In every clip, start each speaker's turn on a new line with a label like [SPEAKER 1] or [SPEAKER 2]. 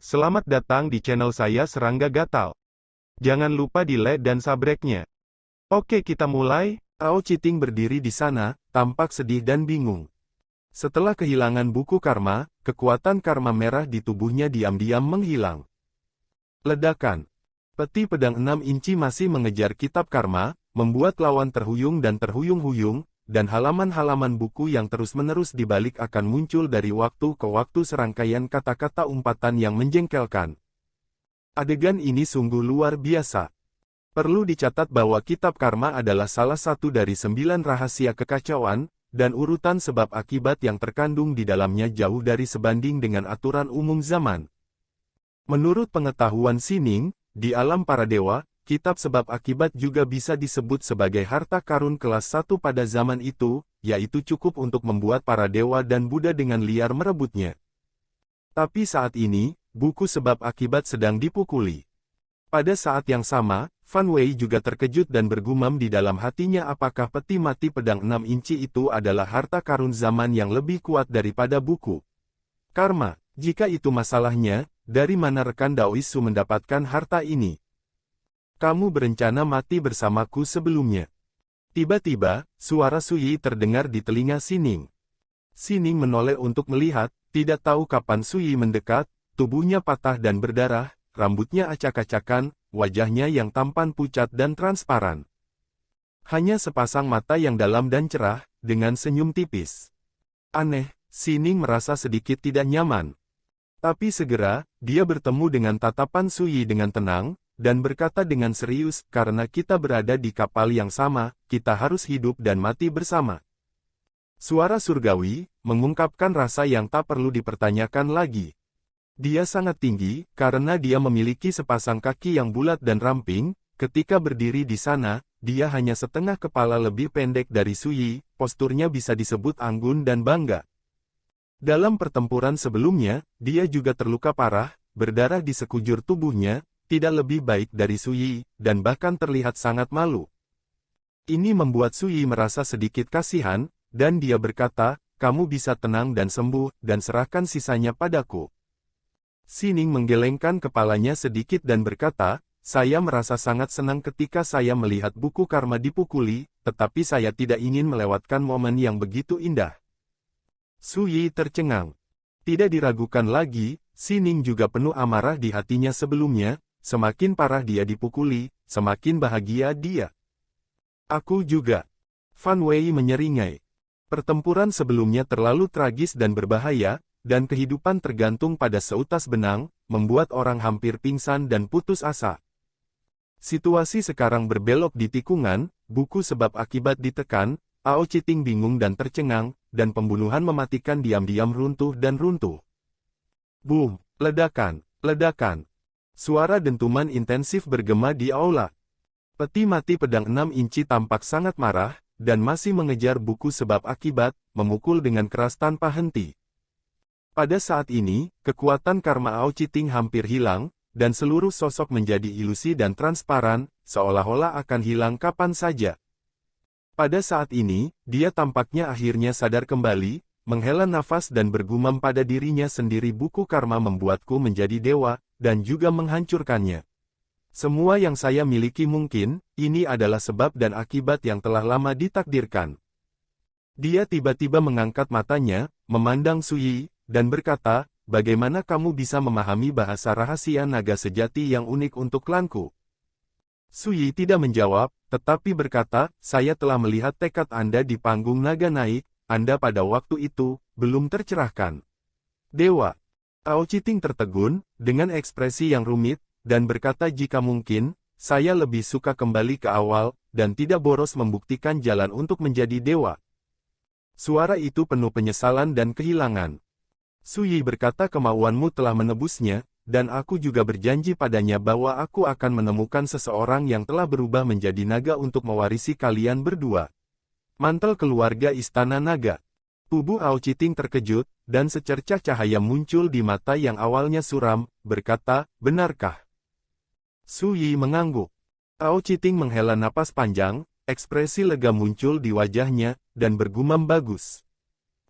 [SPEAKER 1] Selamat datang di channel saya Serangga Gatal. Jangan lupa di like dan subscribe-nya. Oke, kita mulai.
[SPEAKER 2] Ao Citing berdiri di sana, tampak sedih dan bingung. Setelah kehilangan buku karma, kekuatan karma merah di tubuhnya diam-diam menghilang. Ledakan. Peti pedang 6 inci masih mengejar kitab karma, membuat lawan terhuyung dan terhuyung-huyung, dan halaman-halaman buku yang terus-menerus dibalik akan muncul dari waktu ke waktu serangkaian kata-kata umpatan yang menjengkelkan. Adegan ini sungguh luar biasa. Perlu dicatat bahwa kitab karma adalah salah satu dari 9 rahasia kekacauan, dan urutan sebab akibat yang terkandung di dalamnya jauh dari sebanding dengan aturan umum zaman. Menurut pengetahuan Sining, di alam para dewa, kitab sebab akibat juga bisa disebut sebagai harta karun kelas 1 pada zaman itu, yaitu cukup untuk membuat para dewa dan Buddha dengan liar merebutnya. Tapi saat ini, buku sebab akibat sedang dipukuli. Pada saat yang sama, Fan Wei juga terkejut dan bergumam di dalam hatinya apakah peti mati pedang 6 inci itu adalah harta karun zaman yang lebih kuat daripada buku karma. Jika itu masalahnya, dari mana rekan Daoisu mendapatkan harta ini? Kamu berencana mati bersamaku sebelumnya. Tiba-tiba, suara Suyi terdengar di telinga Sining. Sining menoleh untuk melihat, tidak tahu kapan Suyi mendekat, tubuhnya patah dan berdarah, rambutnya acak-acakan, wajahnya yang tampan pucat dan transparan. Hanya sepasang mata yang dalam dan cerah, dengan senyum tipis. Aneh, Sining merasa sedikit tidak nyaman. Tapi segera, dia bertemu dengan tatapan Suyi dengan tenang, dan berkata dengan serius, karena kita berada di kapal yang sama, kita harus hidup dan mati bersama. Suara surgawi, mengungkapkan rasa yang tak perlu dipertanyakan lagi. Dia sangat tinggi, karena dia memiliki sepasang kaki yang bulat dan ramping, ketika berdiri di sana, dia hanya setengah kepala lebih pendek dari Suyi, posturnya bisa disebut anggun dan bangga. Dalam pertempuran sebelumnya, dia juga terluka parah, berdarah di sekujur tubuhnya, tidak lebih baik dari Suyi, dan bahkan terlihat sangat malu. Ini membuat Suyi merasa sedikit kasihan, dan dia berkata, kamu bisa tenang dan sembuh, dan serahkan sisanya padaku. Sining menggelengkan kepalanya sedikit dan berkata, saya merasa sangat senang ketika saya melihat buku karma dipukuli, tetapi saya tidak ingin melewatkan momen yang begitu indah. Suyi tercengang. Tidak diragukan lagi, Sining juga penuh amarah di hatinya sebelumnya, semakin parah dia dipukuli, semakin bahagia dia. Aku juga. Fan Wei menyeringai. Pertempuran sebelumnya terlalu tragis dan berbahaya, dan kehidupan tergantung pada seutas benang, membuat orang hampir pingsan dan putus asa. Situasi sekarang berbelok di tikungan, buku sebab akibat ditekan, Ao Citing bingung dan tercengang, dan pembunuhan mematikan diam-diam runtuh dan runtuh. Boom! Ledakan! Ledakan! Suara dentuman intensif bergema di aula. Peti mati pedang 6 inci tampak sangat marah, dan masih mengejar buku sebab akibat, memukul dengan keras tanpa henti. Pada saat ini, kekuatan karma Ao Citing hampir hilang, dan seluruh sosok menjadi ilusi dan transparan, seolah-olah akan hilang kapan saja. Pada saat ini, dia tampaknya akhirnya sadar kembali, menghela nafas dan bergumam pada dirinya sendiri, buku karma membuatku menjadi dewa, dan juga menghancurkannya. Semua yang saya miliki mungkin, ini adalah sebab dan akibat yang telah lama ditakdirkan. Dia tiba-tiba mengangkat matanya, memandang Suyi, dan berkata, bagaimana kamu bisa memahami bahasa rahasia naga sejati yang unik untuk klanku? Suyi tidak menjawab, tetapi berkata, saya telah melihat tekad Anda di panggung naga naik, Anda pada waktu itu, belum tercerahkan. Dewa. Ao Citing tertegun, dengan ekspresi yang rumit, dan berkata jika mungkin, saya lebih suka kembali ke awal, dan tidak boros membuktikan jalan untuk menjadi dewa. Suara itu penuh penyesalan dan kehilangan. Suyi berkata kemauanmu telah menebusnya, dan aku juga berjanji padanya bahwa aku akan menemukan seseorang yang telah berubah menjadi naga untuk mewarisi kalian berdua. Mantel keluarga Istana Naga. Tubuh Ao Citing terkejut, dan secercah cahaya muncul di mata yang awalnya suram, berkata, benarkah? Suyi mengangguk. Ao Citing menghela napas panjang, ekspresi lega muncul di wajahnya, dan bergumam bagus.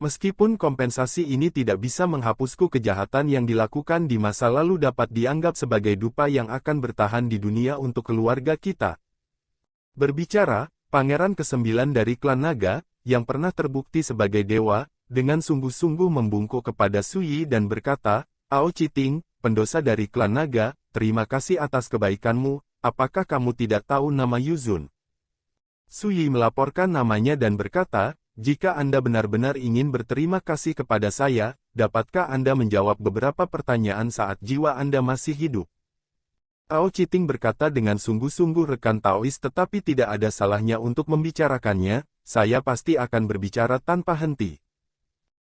[SPEAKER 2] Meskipun kompensasi ini tidak bisa menghapusku kejahatan yang dilakukan di masa lalu dapat dianggap sebagai dupa yang akan bertahan di dunia untuk keluarga kita. Berbicara, Pangeran ke-9 dari klan naga, yang pernah terbukti sebagai dewa, dengan sungguh-sungguh membungkuk kepada Su Yi dan berkata, "Ao Chiting, pendosa dari klan naga, terima kasih atas kebaikanmu, apakah kamu tidak tahu nama Yuzun?" Su Yi melaporkan namanya dan berkata, "Jika Anda benar-benar ingin berterima kasih kepada saya, dapatkah Anda menjawab beberapa pertanyaan saat jiwa Anda masih hidup?" Ao Chiting berkata dengan sungguh-sungguh, "Rekan Taois, tetapi tidak ada salahnya untuk membicarakannya, saya pasti akan berbicara tanpa henti."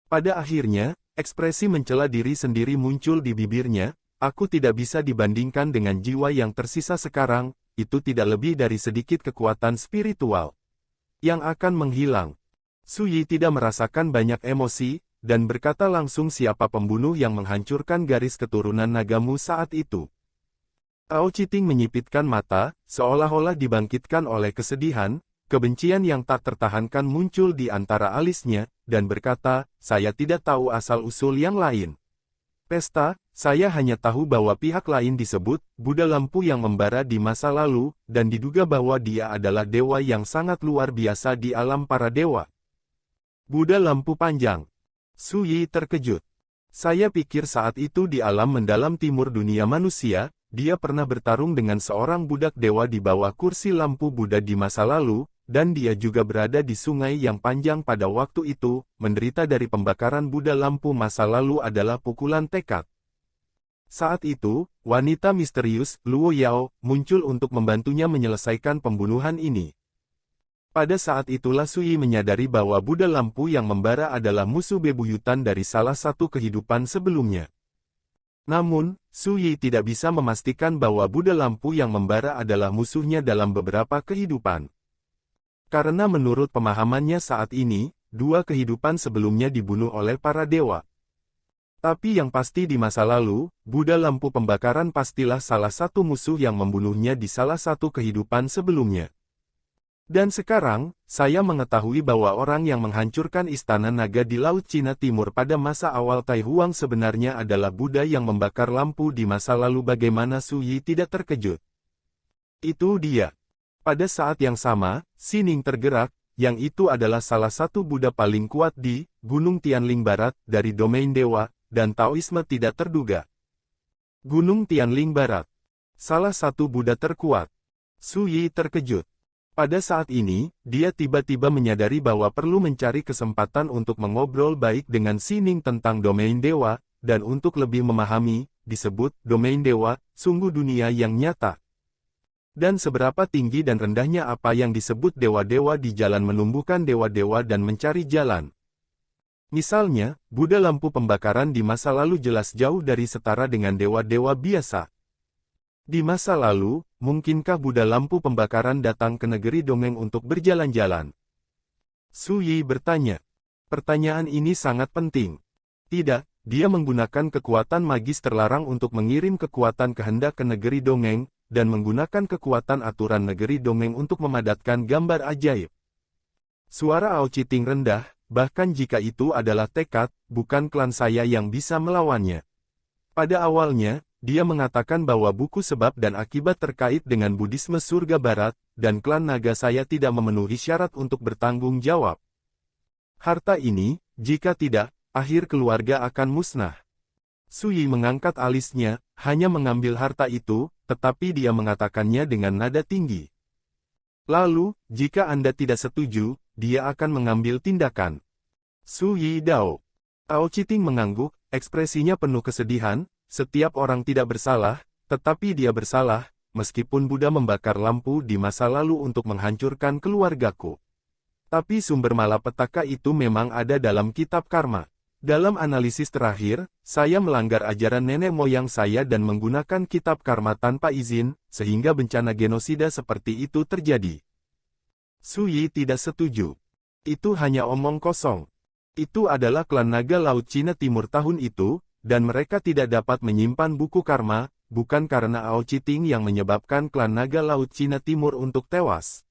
[SPEAKER 2] Pada akhirnya, ekspresi mencela diri sendiri muncul di bibirnya, "Aku tidak bisa dibandingkan dengan jiwa yang tersisa sekarang, itu tidak lebih dari sedikit kekuatan spiritual yang akan menghilang." Su Yi tidak merasakan banyak emosi, dan berkata langsung, "Siapa pembunuh yang menghancurkan garis keturunan nagamu saat itu?" Ao Chiting menyipitkan mata, seolah-olah dibangkitkan oleh kesedihan, kebencian yang tak tertahankan muncul di antara alisnya, dan berkata, "Saya tidak tahu asal-usul yang lain. Pesta, saya hanya tahu bahwa pihak lain disebut Buddha lampu yang membara di masa lalu, dan diduga bahwa dia adalah dewa yang sangat luar biasa di alam para dewa." Buddha lampu panjang. Su Yi terkejut. "Saya pikir saat itu di alam mendalam timur dunia manusia, dia pernah bertarung dengan seorang budak dewa di bawah kursi lampu Buddha di masa lalu, dan dia juga berada di sungai yang panjang pada waktu itu, menderita dari pembakaran Buddha lampu masa lalu adalah pukulan tekad." Saat itu, wanita misterius, Luo Yao, muncul untuk membantunya menyelesaikan pembunuhan ini. Pada saat itulah Su Yi menyadari bahwa Buddha lampu yang membara adalah musuh bebuyutan dari salah satu kehidupan sebelumnya. Namun, Su Yi tidak bisa memastikan bahwa Buddha lampu yang membara adalah musuhnya dalam beberapa kehidupan. Karena menurut pemahamannya saat ini, dua kehidupan sebelumnya dibunuh oleh para dewa. Tapi yang pasti di masa lalu, Buddha lampu pembakaran pastilah salah satu musuh yang membunuhnya di salah satu kehidupan sebelumnya. Dan sekarang, saya mengetahui bahwa orang yang menghancurkan istana naga di Laut Cina Timur pada masa awal Tai Huang sebenarnya adalah Buddha yang membakar lampu di masa lalu. Bagaimana Su Yi tidak terkejut? Itu dia. Pada saat yang sama, Sining tergerak, yang itu adalah salah satu Buddha paling kuat di Gunung Tianling Barat dari domain dewa, dan Taoisme tidak terduga. Gunung Tianling Barat. Salah satu Buddha terkuat. Su Yi terkejut. Pada saat ini, dia tiba-tiba menyadari bahwa perlu mencari kesempatan untuk mengobrol baik dengan Sining tentang domain dewa, dan untuk lebih memahami, disebut, domain dewa, sungguh dunia yang nyata. Dan seberapa tinggi dan rendahnya apa yang disebut dewa-dewa di jalan menumbuhkan dewa-dewa dan mencari jalan. Misalnya, Buddha lampu pembakaran di masa lalu jelas jauh dari setara dengan dewa-dewa biasa. Di masa lalu, mungkinkah Buddha lampu pembakaran datang ke negeri dongeng untuk berjalan-jalan? Su Yi bertanya. Pertanyaan ini sangat penting. Tidak, dia menggunakan kekuatan magis terlarang untuk mengirim kekuatan kehendak ke negeri dongeng, dan menggunakan kekuatan aturan negeri dongeng untuk memadatkan gambar ajaib. Suara Ao Chiting rendah, bahkan jika itu adalah tekad, bukan klan saya yang bisa melawannya. Pada awalnya, dia mengatakan bahwa buku sebab dan akibat terkait dengan Buddhisme surga barat, dan klan naga saya tidak memenuhi syarat untuk bertanggung jawab. Harta ini, jika tidak, akhir keluarga akan musnah. Su Yi mengangkat alisnya, hanya mengambil harta itu, tetapi dia mengatakannya dengan nada tinggi. Lalu, jika Anda tidak setuju, dia akan mengambil tindakan. Su Yi Dao. Ao Chiting mengangguk, ekspresinya penuh kesedihan. Setiap orang tidak bersalah, tetapi dia bersalah, meskipun Buddha membakar lampu di masa lalu untuk menghancurkan keluargaku. Tapi sumber malapetaka itu memang ada dalam kitab karma. Dalam analisis terakhir, saya melanggar ajaran nenek moyang saya dan menggunakan kitab karma tanpa izin, sehingga bencana genosida seperti itu terjadi. Su Yi tidak setuju. Itu hanya omong kosong. Itu adalah klan naga Laut Cina Timur tahun itu, dan mereka tidak dapat menyimpan buku karma, bukan karena Ao Chiting yang menyebabkan klan naga Laut Cina Timur untuk tewas.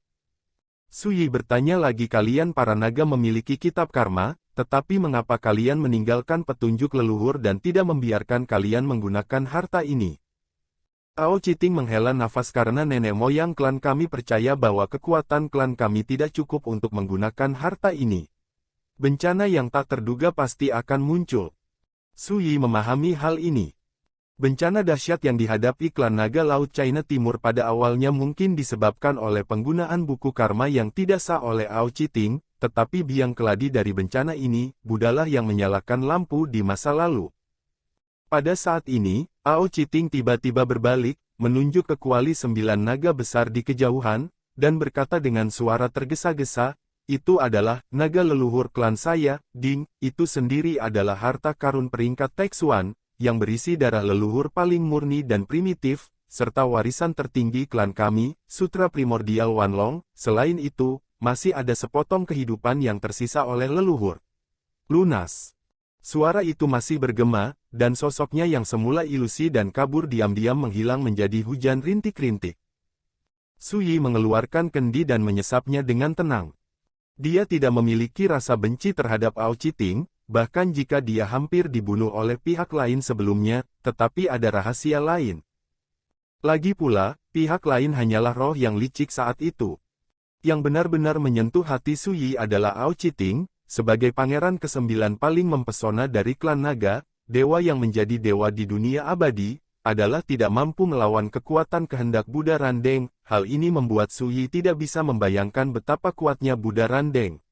[SPEAKER 2] Su Yi bertanya lagi, kalian para naga memiliki kitab karma, tetapi mengapa kalian meninggalkan petunjuk leluhur dan tidak membiarkan kalian menggunakan harta ini? Ao Citing menghela nafas karena nenek moyang klan kami percaya bahwa kekuatan klan kami tidak cukup untuk menggunakan harta ini. Bencana yang tak terduga pasti akan muncul. Su Yi memahami hal ini. Bencana dahsyat yang dihadapi klan naga Laut China Timur pada awalnya mungkin disebabkan oleh penggunaan buku karma yang tidak sah oleh Ao Citing, tetapi biang keladi dari bencana ini, Budalah yang menyalakan lampu di masa lalu. Pada saat ini, Ao Citing tiba-tiba berbalik, menunjuk ke kuali 9 naga besar di kejauhan, dan berkata dengan suara tergesa-gesa, "Itu adalah naga leluhur klan saya, Ding, itu sendiri adalah harta karun peringkat Taixuan, yang berisi darah leluhur paling murni dan primitif, serta warisan tertinggi klan kami, Sutra Primordial Wanlong. Selain itu, masih ada sepotong kehidupan yang tersisa oleh leluhur lunas." Suara itu masih bergema, dan sosoknya yang semula ilusi dan kabur diam-diam menghilang menjadi hujan rintik-rintik. Su Yi mengeluarkan kendi dan menyesapnya dengan tenang. Dia tidak memiliki rasa benci terhadap Ao Citing, bahkan jika dia hampir dibunuh oleh pihak lain sebelumnya, tetapi ada rahasia lain. Lagi pula, pihak lain hanyalah roh yang licik saat itu. Yang benar-benar menyentuh hati Su Yi adalah Ao Citing, sebagai pangeran ke-9 paling mempesona dari klan naga, dewa yang menjadi dewa di dunia abadi, adalah tidak mampu melawan kekuatan kehendak Buddha Randeng. Hal ini membuat Su Yi tidak bisa membayangkan betapa kuatnya Buddha Randeng.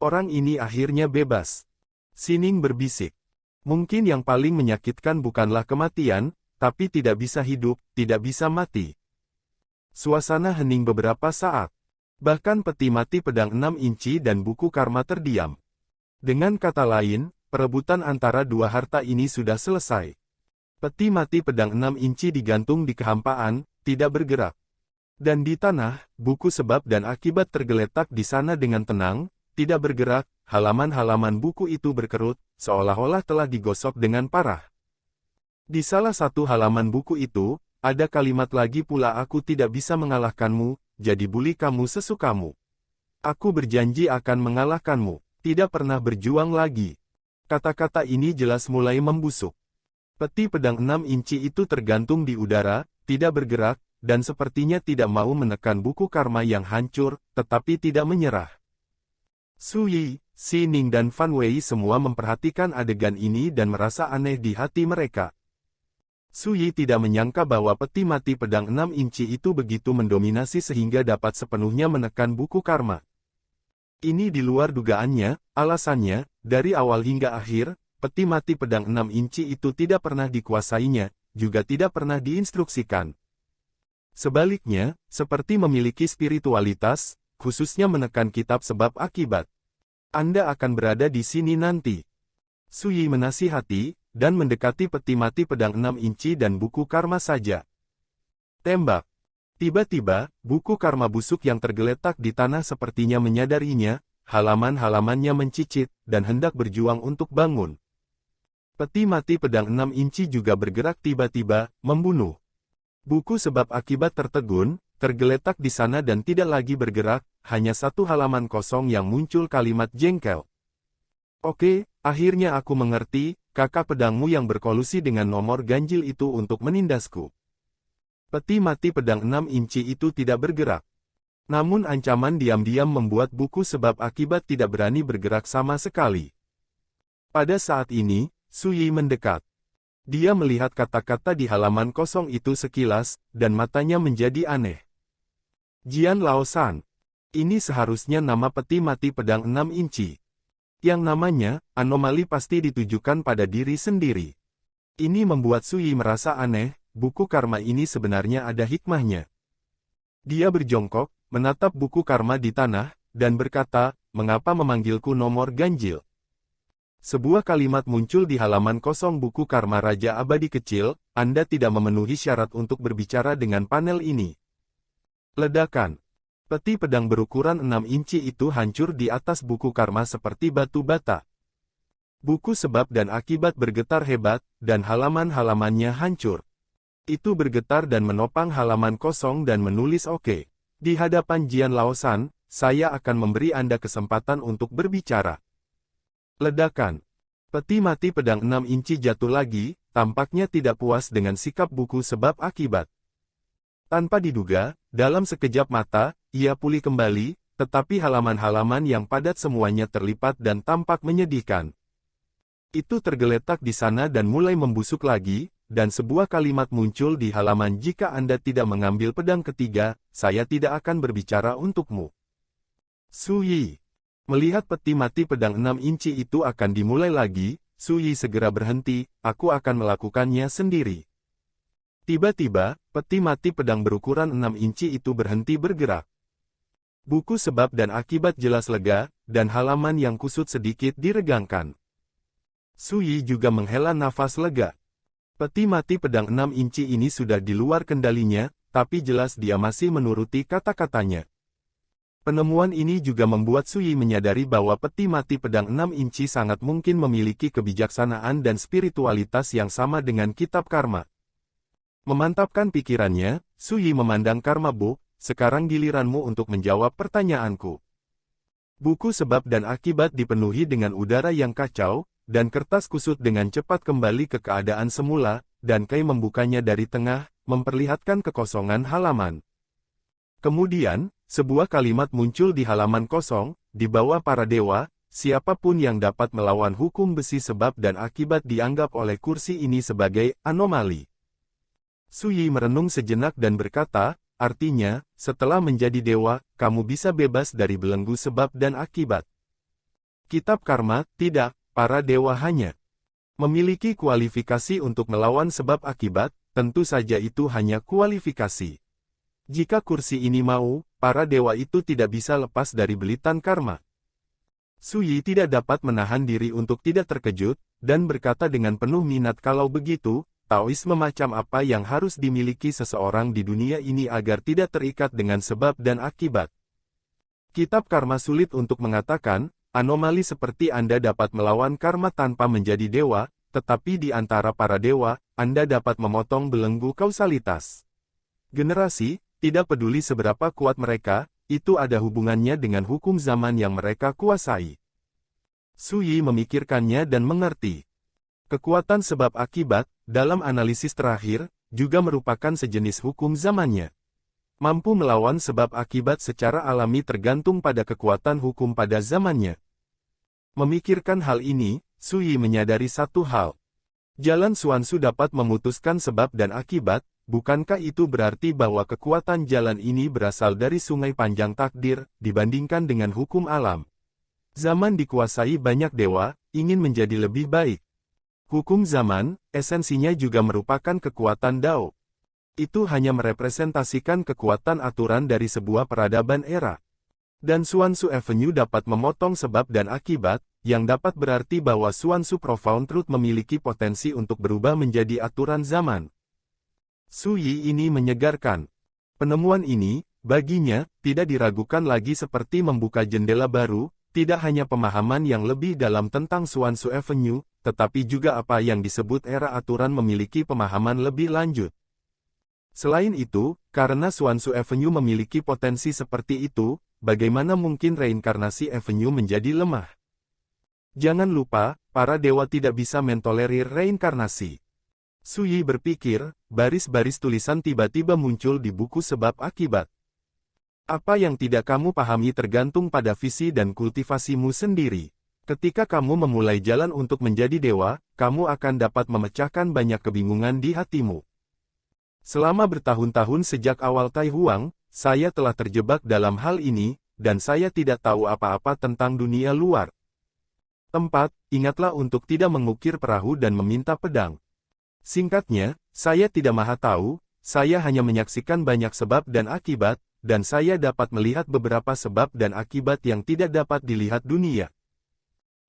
[SPEAKER 2] Orang ini akhirnya bebas. Sining berbisik. Mungkin yang paling menyakitkan bukanlah kematian, tapi tidak bisa hidup, tidak bisa mati. Suasana hening beberapa saat. Bahkan peti mati pedang 6 inci dan buku karma terdiam. Dengan kata lain, perebutan antara dua harta ini sudah selesai. Peti mati pedang 6 inci digantung di kehampaan, tidak bergerak. Dan di tanah, buku sebab dan akibat tergeletak di sana dengan tenang, tidak bergerak. Halaman-halaman buku itu berkerut, seolah-olah telah digosok dengan parah. Di salah satu halaman buku itu, ada kalimat lagi pula, "Aku tidak bisa mengalahkanmu, jadi buli kamu sesukamu. Aku berjanji akan mengalahkanmu, tidak pernah berjuang lagi." Kata-kata ini jelas mulai membusuk. Peti pedang 6 inci itu tergantung di udara, tidak bergerak, dan sepertinya tidak mau menekan buku karma yang hancur, tetapi tidak menyerah. Su Yi, Sining dan Fan Wei semua memperhatikan adegan ini dan merasa aneh di hati mereka. Su Yi tidak menyangka bahwa peti mati pedang 6 inci itu begitu mendominasi sehingga dapat sepenuhnya menekan buku karma. Ini di luar dugaannya, alasannya, dari awal hingga akhir, peti mati pedang 6 inci itu tidak pernah dikuasainya, juga tidak pernah diinstruksikan. Sebaliknya, seperti memiliki spiritualitas, khususnya menekan kitab sebab akibat. Anda akan berada di sini nanti. Su Yi menasihati, dan mendekati peti mati pedang 6 inci dan buku karma saja. Tembak. Tiba-tiba, buku karma busuk yang tergeletak di tanah sepertinya menyadarinya, halaman-halamannya mencicit, dan hendak berjuang untuk bangun. Peti mati pedang 6 inci juga bergerak tiba-tiba, membunuh. Buku sebab akibat tertegun, tergeletak di sana dan tidak lagi bergerak, hanya satu halaman kosong yang muncul kalimat jengkel. "Oke, akhirnya aku mengerti, kakak pedangmu yang berkolusi dengan nomor ganjil itu untuk menindasku." Peti mati pedang 6 inci itu tidak bergerak. Namun ancaman diam-diam membuat buku sebab akibat tidak berani bergerak sama sekali. Pada saat ini, Su Yi mendekat. Dia melihat kata-kata di halaman kosong itu sekilas, dan matanya menjadi aneh. Jian Laosan. Ini seharusnya nama peti mati pedang 6 inci. Yang namanya, anomali pasti ditujukan pada diri sendiri. Ini membuat Su Yi merasa aneh, buku karma ini sebenarnya ada hikmahnya. Dia berjongkok, menatap buku karma di tanah, dan berkata, "Mengapa memanggilku nomor ganjil?" Sebuah kalimat muncul di halaman kosong buku karma Raja Abadi kecil, "Anda tidak memenuhi syarat untuk berbicara dengan panel ini." Ledakan. Peti pedang berukuran 6 inci itu hancur di atas buku karma seperti batu bata. Buku sebab dan akibat bergetar hebat, dan halaman-halamannya hancur. Itu bergetar dan menopang halaman kosong dan menulis, "Oke. Di hadapan Jian Laosan, saya akan memberi Anda kesempatan untuk berbicara." Ledakan. Peti mati pedang 6 inci jatuh lagi, tampaknya tidak puas dengan sikap buku sebab akibat. Tanpa diduga, dalam sekejap mata, ia pulih kembali, tetapi halaman-halaman yang padat semuanya terlipat dan tampak menyedihkan. Itu tergeletak di sana dan mulai membusuk lagi, dan sebuah kalimat muncul di halaman, jika Anda tidak mengambil pedang ketiga, saya tidak akan berbicara untukmu. Su Yi. Melihat peti mati pedang 6 inci itu akan dimulai lagi, Su Yi segera berhenti, aku akan melakukannya sendiri. Tiba-tiba, peti mati pedang berukuran 6 inci itu berhenti bergerak. Buku sebab dan akibat jelas lega, dan halaman yang kusut sedikit diregangkan. Su Yi juga menghela nafas lega. Peti mati pedang 6 inci ini sudah di luar kendalinya, tapi jelas dia masih menuruti kata-katanya. Penemuan ini juga membuat Su Yi menyadari bahwa peti mati pedang 6 inci sangat mungkin memiliki kebijaksanaan dan spiritualitas yang sama dengan kitab karma. Memantapkan pikirannya, Su Yi memandang Karma Book, sekarang giliranmu untuk menjawab pertanyaanku. Buku sebab dan akibat dipenuhi dengan udara yang kacau, dan kertas kusut dengan cepat kembali ke keadaan semula, dan Kai membukanya dari tengah, memperlihatkan kekosongan halaman. Kemudian, sebuah kalimat muncul di halaman kosong, di bawah para dewa, siapapun yang dapat melawan hukum besi sebab dan akibat dianggap oleh kursi ini sebagai anomali. Su Yi merenung sejenak dan berkata, artinya, setelah menjadi dewa, kamu bisa bebas dari belenggu sebab dan akibat. Kitab karma, tidak, para dewa hanya memiliki kualifikasi untuk melawan sebab akibat, tentu saja itu hanya kualifikasi. Jika kursi ini mau, para dewa itu tidak bisa lepas dari belitan karma. Su Yi tidak dapat menahan diri untuk tidak terkejut, dan berkata dengan penuh minat, kalau begitu, Taoisme macam apa yang harus dimiliki seseorang di dunia ini agar tidak terikat dengan sebab dan akibat? Kitab karma sulit untuk mengatakan, anomali seperti Anda dapat melawan karma tanpa menjadi dewa, tetapi di antara para dewa, Anda dapat memotong belenggu kausalitas. Generasi, tidak peduli seberapa kuat mereka, itu ada hubungannya dengan hukum zaman yang mereka kuasai. Su Yi memikirkannya dan mengerti. Kekuatan sebab akibat, dalam analisis terakhir, juga merupakan sejenis hukum zamannya. Mampu melawan sebab akibat secara alami tergantung pada kekuatan hukum pada zamannya. Memikirkan hal ini, Su Yi menyadari satu hal. Jalan Xuanzu dapat memutuskan sebab dan akibat, bukankah itu berarti bahwa kekuatan jalan ini berasal dari sungai panjang takdir, dibandingkan dengan hukum alam? Zaman dikuasai banyak dewa, ingin menjadi lebih baik. Hukum zaman, esensinya juga merupakan kekuatan Dao. Itu hanya merepresentasikan kekuatan aturan dari sebuah peradaban era. Dan Xuanzu Avenue dapat memotong sebab dan akibat, yang dapat berarti bahwa Xuanzu Profound Truth memiliki potensi untuk berubah menjadi aturan zaman. Su Yi ini menyegarkan. Penemuan ini, baginya, tidak diragukan lagi seperti membuka jendela baru, tidak hanya pemahaman yang lebih dalam tentang Xuanzu Avenue, tetapi juga apa yang disebut era aturan memiliki pemahaman lebih lanjut. Selain itu, karena Xuanzu Avenue memiliki potensi seperti itu, bagaimana mungkin reinkarnasi Avenue menjadi lemah? Jangan lupa, para dewa tidak bisa mentolerir reinkarnasi. Su Yi berpikir, baris-baris tulisan tiba-tiba muncul di buku sebab akibat. Apa yang tidak kamu pahami tergantung pada visi dan kultivasimu sendiri. Ketika kamu memulai jalan untuk menjadi dewa, kamu akan dapat memecahkan banyak kebingungan di hatimu. Selama bertahun-tahun sejak awal Tai Huang, saya telah terjebak dalam hal ini, dan saya tidak tahu apa-apa tentang dunia luar. Tempat, ingatlah untuk tidak mengukir perahu dan meminta pedang. Singkatnya, saya tidak maha tahu, saya hanya menyaksikan banyak sebab dan akibat, dan saya dapat melihat beberapa sebab dan akibat yang tidak dapat dilihat dunia.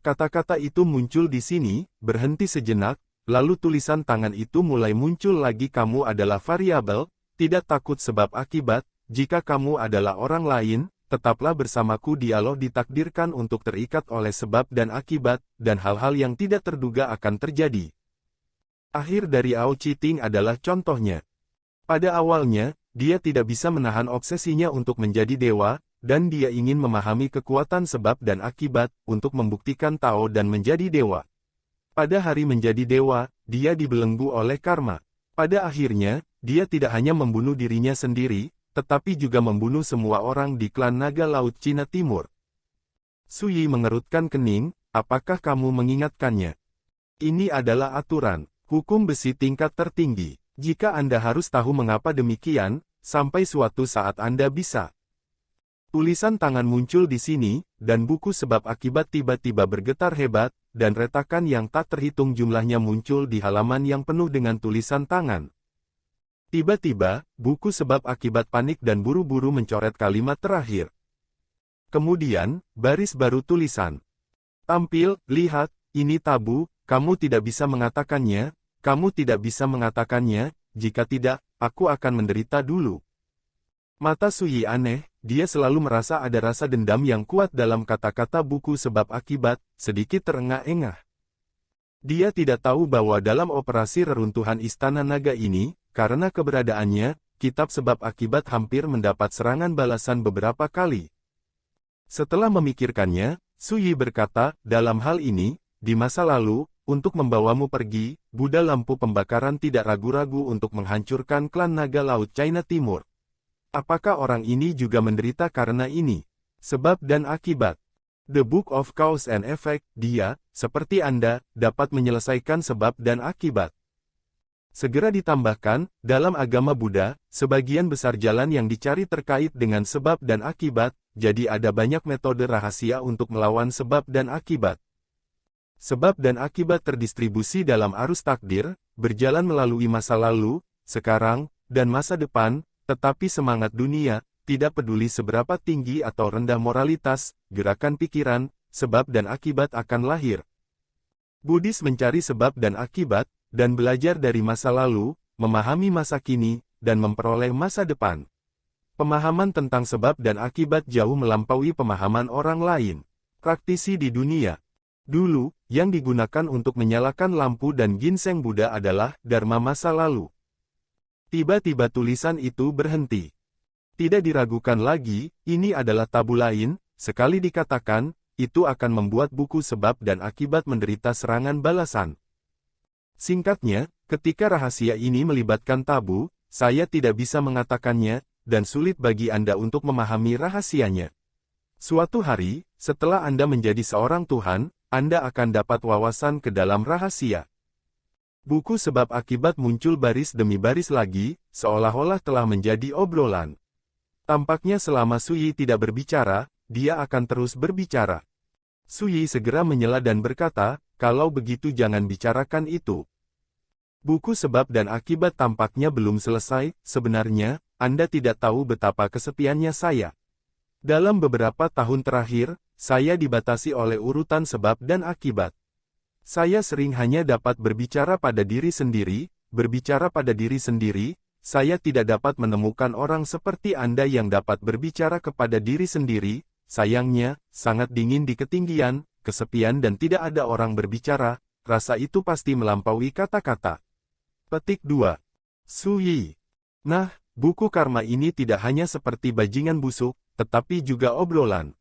[SPEAKER 2] Kata-kata itu muncul di sini, berhenti sejenak, lalu tulisan tangan itu mulai muncul lagi. Kamu adalah variabel, tidak takut sebab akibat, jika kamu adalah orang lain, tetaplah bersamaku. Dialog ditakdirkan untuk terikat oleh sebab dan akibat, dan hal-hal yang tidak terduga akan terjadi. Akhir dari Ao Chi Ting adalah contohnya. Pada awalnya, dia tidak bisa menahan obsesinya untuk menjadi dewa, dan dia ingin memahami kekuatan sebab dan akibat, untuk membuktikan Tao dan menjadi dewa. Pada hari menjadi dewa, dia dibelenggu oleh karma. Pada akhirnya, dia tidak hanya membunuh dirinya sendiri, tetapi juga membunuh semua orang di klan Naga Laut Cina Timur. Su Yi mengerutkan kening, apakah kamu mengingatkannya? Ini adalah aturan, hukum besi tingkat tertinggi. Jika Anda harus tahu mengapa demikian, sampai suatu saat Anda bisa. Tulisan tangan muncul di sini, dan buku sebab akibat tiba-tiba bergetar hebat, dan retakan yang tak terhitung jumlahnya muncul di halaman yang penuh dengan tulisan tangan. Tiba-tiba, buku sebab akibat panik dan buru-buru mencoret kalimat terakhir. Kemudian, baris baru tulisan. Tampil, lihat, ini tabu, kamu tidak bisa mengatakannya, kamu tidak bisa mengatakannya, jika tidak, aku akan menderita dulu. Mata Su Yi aneh, dia selalu merasa ada rasa dendam yang kuat dalam kata-kata buku sebab akibat, sedikit terengah-engah. Dia tidak tahu bahwa dalam operasi reruntuhan Istana Naga ini, karena keberadaannya, kitab sebab akibat hampir mendapat serangan balasan beberapa kali. Setelah memikirkannya, Su Yi berkata, dalam hal ini, di masa lalu, untuk membawamu pergi, Buddha lampu pembakaran tidak ragu-ragu untuk menghancurkan klan Naga Laut China Timur. Apakah orang ini juga menderita karena ini? Sebab dan akibat. The Book of Cause and Effect, dia, seperti Anda, dapat menyelesaikan sebab dan akibat. Segera ditambahkan, dalam agama Buddha, sebagian besar jalan yang dicari terkait dengan sebab dan akibat, jadi ada banyak metode rahasia untuk melawan sebab dan akibat. Sebab dan akibat terdistribusi dalam arus takdir, berjalan melalui masa lalu, sekarang, dan masa depan, tetapi semangat dunia, tidak peduli seberapa tinggi atau rendah moralitas, gerakan pikiran, sebab dan akibat akan lahir. Buddhis mencari sebab dan akibat, dan belajar dari masa lalu, memahami masa kini, dan memperoleh masa depan. Pemahaman tentang sebab dan akibat jauh melampaui pemahaman orang lain. Praktisi di dunia. Dulu, yang digunakan untuk menyalakan lampu dan ginseng Buddha adalah Dharma masa lalu. Tiba-tiba tulisan itu berhenti. Tidak diragukan lagi, ini adalah tabu lain, sekali dikatakan, itu akan membuat buku sebab dan akibat menderita serangan balasan. Singkatnya, ketika rahasia ini melibatkan tabu, saya tidak bisa mengatakannya, dan sulit bagi Anda untuk memahami rahasianya. Suatu hari, setelah Anda menjadi seorang Tuhan, Anda akan dapat wawasan ke dalam rahasia. Buku sebab akibat muncul baris demi baris lagi, seolah-olah telah menjadi obrolan. Tampaknya selama Su Yi tidak berbicara, dia akan terus berbicara. Su Yi segera menyela dan berkata, kalau begitu jangan bicarakan itu. Buku sebab dan akibat tampaknya belum selesai, sebenarnya, Anda tidak tahu betapa kesepiannya saya. Dalam beberapa tahun terakhir, saya dibatasi oleh urutan sebab dan akibat. Saya sering hanya dapat berbicara pada diri sendiri, saya tidak dapat menemukan orang seperti Anda yang dapat berbicara kepada diri sendiri, sayangnya, sangat dingin di ketinggian, kesepian dan tidak ada orang berbicara, rasa itu pasti melampaui kata-kata. Petik 2. Su Yi. Nah, buku karma ini tidak hanya seperti bajingan busuk, tetapi juga obrolan.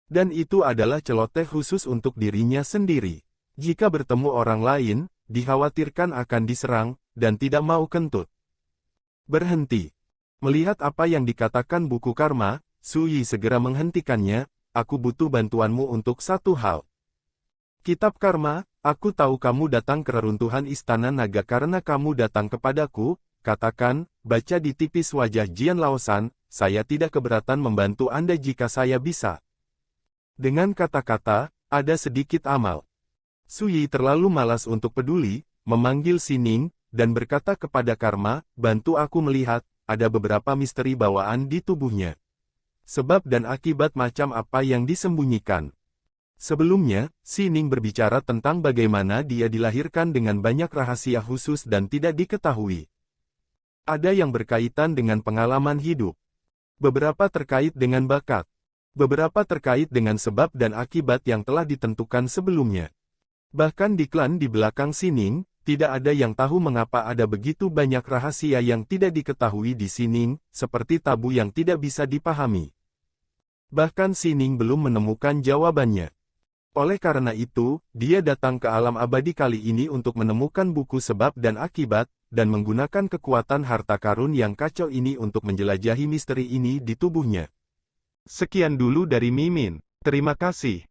[SPEAKER 2] Dan itu adalah celoteh khusus untuk dirinya sendiri. Jika bertemu orang lain, dikhawatirkan akan diserang, dan tidak mau kentut. Berhenti. Melihat apa yang dikatakan buku karma, Su Yi segera menghentikannya, aku butuh bantuanmu untuk satu hal. Kitab karma, aku tahu kamu datang ke reruntuhan Istana Naga karena kamu datang kepadaku, katakan, baca di tipis wajah Jian Laosan, saya tidak keberatan membantu Anda jika saya bisa. Dengan kata-kata, ada sedikit amal. Su Yi terlalu malas untuk peduli, memanggil Sining, dan berkata kepada karma, bantu aku melihat, ada beberapa misteri bawaan di tubuhnya. Sebab dan akibat macam apa yang disembunyikan. Sebelumnya, Sining berbicara tentang bagaimana dia dilahirkan dengan banyak rahasia khusus dan tidak diketahui. Ada yang berkaitan dengan pengalaman hidup. Beberapa terkait dengan bakat. Beberapa terkait dengan sebab dan akibat yang telah ditentukan sebelumnya. Bahkan di klan di belakang Sining, tidak ada yang tahu mengapa ada begitu banyak rahasia yang tidak diketahui di Sining, seperti tabu yang tidak bisa dipahami. Bahkan Sining belum menemukan jawabannya. Oleh karena itu, dia datang ke alam abadi kali ini untuk menemukan buku sebab dan akibat, dan menggunakan kekuatan harta karun yang kacau ini untuk menjelajahi misteri ini di tubuhnya.
[SPEAKER 1] Sekian dulu dari Mimin. Terima kasih.